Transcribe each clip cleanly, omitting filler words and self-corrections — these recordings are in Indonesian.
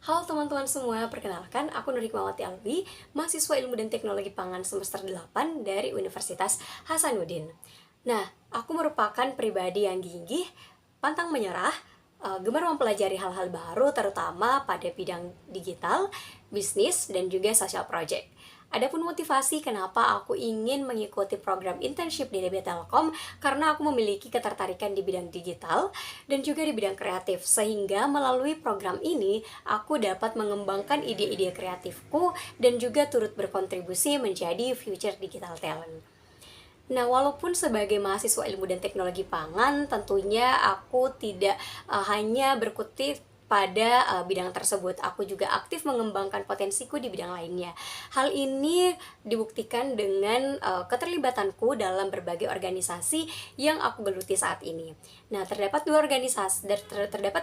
Halo teman-teman semua, perkenalkan aku Nur Hikmawati Albi, mahasiswa Ilmu dan Teknologi Pangan semester 8 dari Universitas Hasanuddin. Nah, aku merupakan pribadi yang gigih, pantang menyerah, gemar mempelajari hal-hal baru terutama pada bidang digital, bisnis, dan juga social project. Adapun motivasi kenapa aku ingin mengikuti program internship di DB Telkom karena aku memiliki ketertarikan di bidang digital dan juga di bidang kreatif, sehingga melalui program ini aku dapat mengembangkan ide-ide kreatifku dan juga turut berkontribusi menjadi future digital talent. Nah, walaupun sebagai mahasiswa ilmu dan teknologi pangan, tentunya aku tidak hanya berkutik pada bidang tersebut. Aku juga aktif mengembangkan potensiku di bidang lainnya. Hal ini dibuktikan dengan keterlibatanku dalam berbagai organisasi yang aku geluti saat ini. Nah, terdapat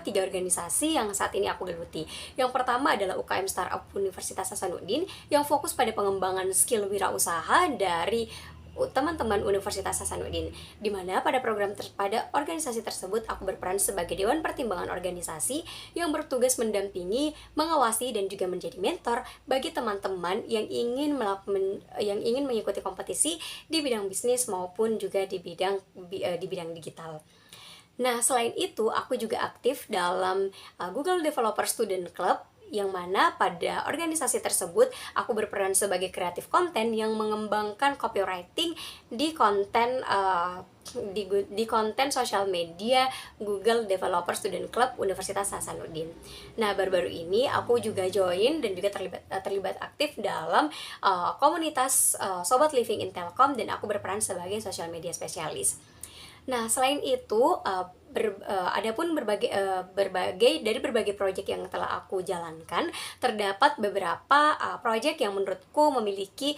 tiga organisasi yang saat ini aku geluti. Yang pertama adalah UKM Startup Universitas Hasanuddin yang fokus pada pengembangan skill wirausaha dari teman-teman Universitas Hasanuddin, di mana pada organisasi tersebut aku berperan sebagai Dewan Pertimbangan Organisasi yang bertugas mendampingi, mengawasi, dan juga menjadi mentor bagi teman-teman yang ingin mengikuti kompetisi di bidang bisnis maupun juga di bidang digital. Nah, selain itu, aku juga aktif dalam Google Developer Student Club, yang mana pada organisasi tersebut aku berperan sebagai kreatif konten yang mengembangkan copywriting di konten sosial media Google Developer Student Club Universitas Hasanuddin. Nah, baru-baru ini aku juga join dan juga terlibat aktif dalam komunitas Sobat Living in Telkom, dan aku berperan sebagai social media spesialis. Nah, selain itu, adapun berbagai proyek yang telah aku jalankan, terdapat beberapa proyek yang menurutku memiliki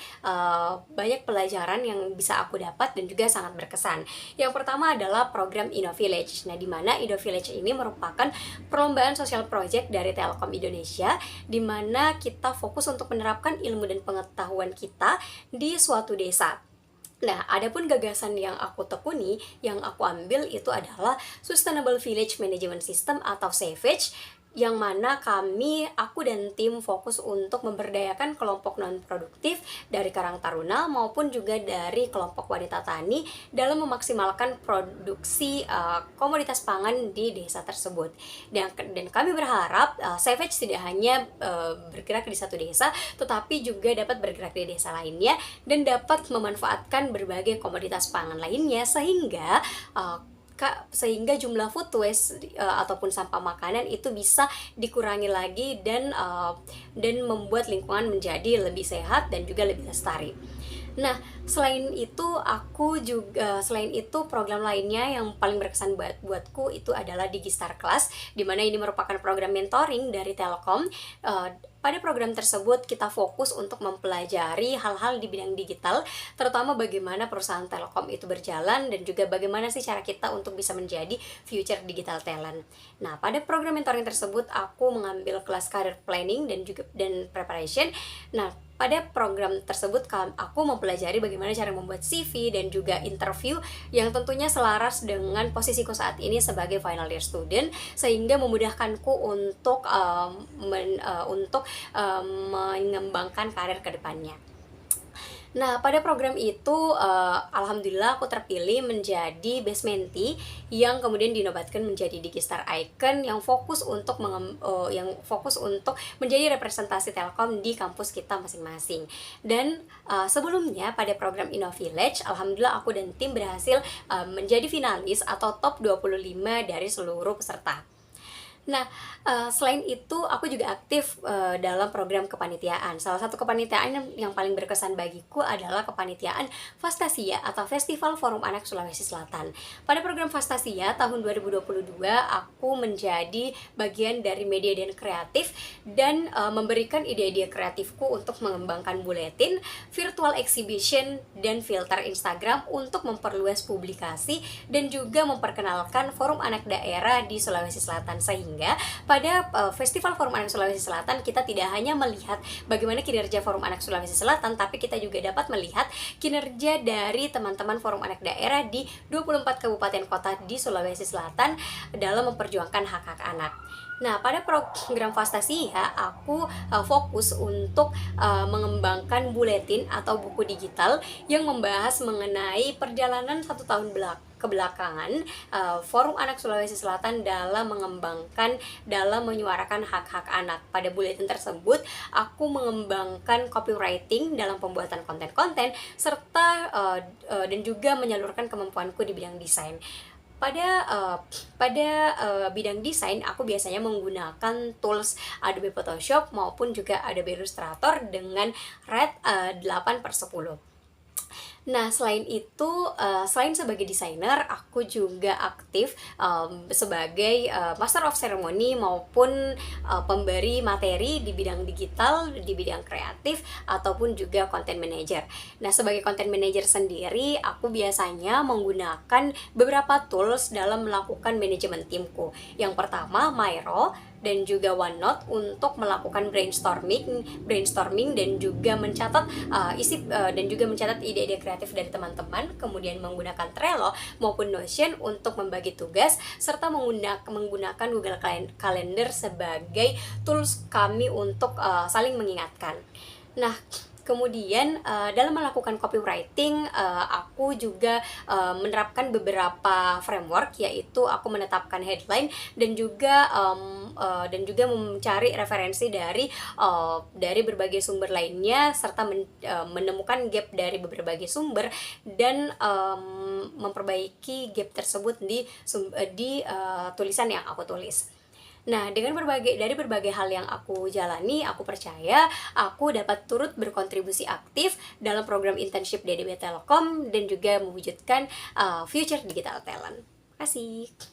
banyak pelajaran yang bisa aku dapat dan juga sangat berkesan. Yang pertama adalah program InnoVillage. Nah, di mana InnoVillage ini merupakan perlombaan sosial project dari Telkom Indonesia, di mana kita fokus untuk menerapkan ilmu dan pengetahuan kita di suatu desa. Nah, adapun gagasan yang aku tekuni, yang aku ambil itu adalah Sustainable Village Management System atau SAVAGE, yang mana aku dan tim fokus untuk memberdayakan kelompok non-produktif dari Karang Taruna maupun juga dari kelompok wanita tani dalam memaksimalkan produksi komoditas pangan di desa tersebut. Dan kami berharap SAVAGE tidak hanya bergerak di satu desa, tetapi juga dapat bergerak di desa lainnya dan dapat memanfaatkan berbagai komoditas pangan lainnya, sehingga jumlah food waste ataupun sampah makanan itu bisa dikurangi lagi dan membuat lingkungan menjadi lebih sehat dan juga lebih lestari. Nah, selain itu program lainnya yang paling berkesan buatku itu adalah Digistar Class, di mana ini merupakan program mentoring dari Telkom. Pada program tersebut kita fokus untuk mempelajari hal-hal di bidang digital, terutama bagaimana perusahaan Telkom itu berjalan dan juga bagaimana sih cara kita untuk bisa menjadi future digital talent. Nah, pada program mentoring tersebut aku mengambil kelas career planning dan preparation. Nah, pada program tersebut aku mempelajari bagaimana cara membuat CV dan juga interview yang tentunya selaras dengan posisiku saat ini sebagai final year student, sehingga memudahkanku untuk mengembangkan karir ke depannya. Nah, pada program itu alhamdulillah aku terpilih menjadi best mentee yang kemudian dinobatkan menjadi Digistar Icon yang fokus untuk menjadi representasi Telkom di kampus kita masing-masing. Dan sebelumnya pada program InnoVillage, alhamdulillah aku dan tim berhasil menjadi finalis atau top 25 dari seluruh peserta. Nah, selain itu aku juga aktif dalam program kepanitiaan. Salah satu kepanitiaan yang paling berkesan bagiku adalah kepanitiaan Fastasia atau Festival Forum Anak Sulawesi Selatan. Pada program Fastasia tahun 2022, aku menjadi bagian dari media dan kreatif dan memberikan ide-ide kreatifku untuk mengembangkan buletin, virtual exhibition, dan filter Instagram untuk memperluas publikasi dan juga memperkenalkan Forum Anak Daerah di Sulawesi Selatan, sehingga pada Festival Forum Anak Sulawesi Selatan kita tidak hanya melihat bagaimana kinerja Forum Anak Sulawesi Selatan, tapi kita juga dapat melihat kinerja dari teman-teman Forum Anak Daerah di 24 kabupaten kota di Sulawesi Selatan dalam memperjuangkan hak-hak anak. Nah, pada program Fastasia, aku fokus untuk mengembangkan buletin atau buku digital yang membahas mengenai perjalanan 1 tahun kebelakangan Forum Anak Sulawesi Selatan dalam menyuarakan hak-hak anak. Pada buletin tersebut, aku mengembangkan copywriting dalam pembuatan konten-konten serta dan juga menyalurkan kemampuanku di bidang desain. Pada bidang desain, aku biasanya menggunakan tools Adobe Photoshop maupun juga Adobe Illustrator dengan rate 8/10. Nah, selain itu, selain sebagai desainer, aku juga aktif sebagai Master of Ceremony maupun pemberi materi di bidang digital, di bidang kreatif, ataupun juga content manager. Nah, sebagai content manager sendiri, aku biasanya menggunakan beberapa tools dalam melakukan manajemen timku. Yang pertama, Miro dan juga OneNote untuk melakukan brainstorming dan juga mencatat ide-ide kreatif dari teman-teman, kemudian menggunakan Trello maupun Notion untuk membagi tugas serta menggunakan Google Calendar sebagai tools kami untuk saling mengingatkan. Nah, kemudian dalam melakukan copywriting, aku juga menerapkan beberapa framework, yaitu aku menetapkan headline dan juga mencari referensi dari berbagai sumber lainnya serta menemukan gap dari berbagai sumber dan memperbaiki gap tersebut di tulisan yang aku tulis. Nah, dari berbagai hal yang aku jalani, aku percaya aku dapat turut berkontribusi aktif dalam program internship DDB Telkom dan juga mewujudkan future digital talent. Terima kasih.